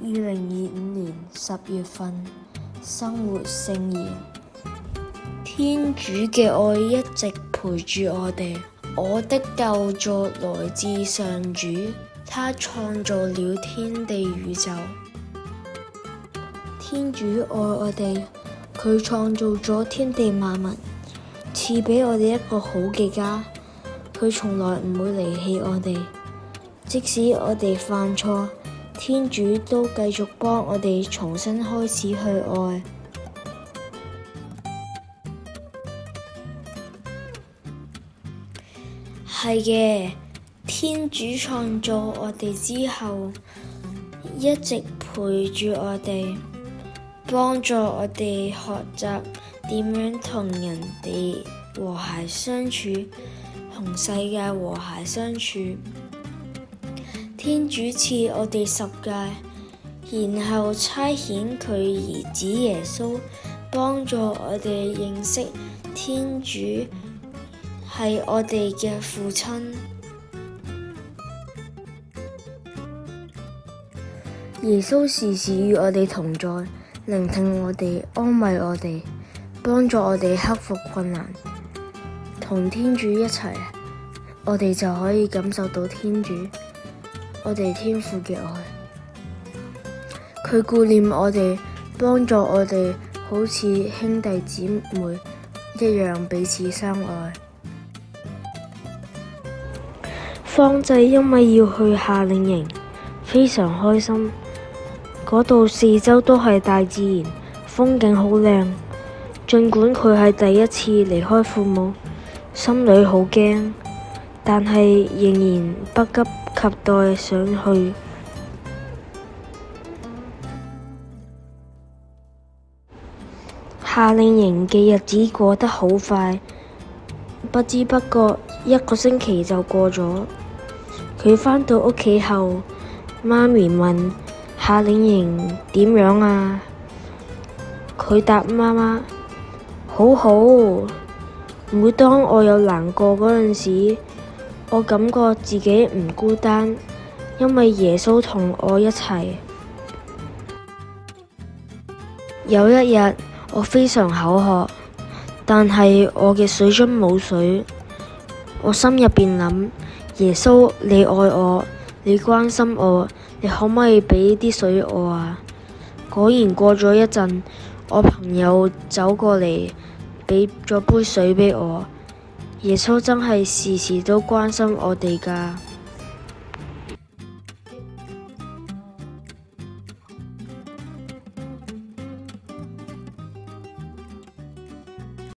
2025年10月份，生活聖言。天主嘅愛一直陪住我哋。我的救助來自上主，他創造了天地宇宙。天主愛我哋，佢創造咗天地萬物，賜俾我哋一個好嘅家。佢從來唔會離棄我哋，即使我哋犯錯，天主都繼續幫我哋重新開始去愛。係嘅，天主創造我哋之後，一直陪住我哋，幫助我哋學習點樣同人哋和諧相處，同世界和諧相處。天主賜我哋十誡，然後差遣佢兒子耶穌幫助我哋認識天主係我哋嘅父親。耶穌時時與我哋同在，聆聽我哋，安慰我哋，幫助我哋克服困難。同天主一齊，我哋就可以感受到天主，我哋天父嘅愛。佢顧念我哋，幫助我哋，好似兄弟姊妹一樣彼此相愛。方濟因為要去夏令營，非常開心。嗰度四周都係大自然，風景好靚。儘管佢係第一次離開父母，心裏好驚，但係仍然不急及待想去。夏令營嘅日子過得好快，不知不覺1個星期就過咗。佢返到屋企後，媽咪問：夏令營點樣啊？佢答媽媽：好好。每當我有難過嗰陣時，我感覺自己唔孤單，因為耶穌同我一齊。有一日，我非常口渴，但係我嘅水樽冇水。我心入邊諗：耶穌，你愛我，你關心我，你可唔可以俾啲水我啊？果然過咗一陣，我朋友走過嚟，俾咗杯水俾我。耶穌真係時時都關心我哋㗎。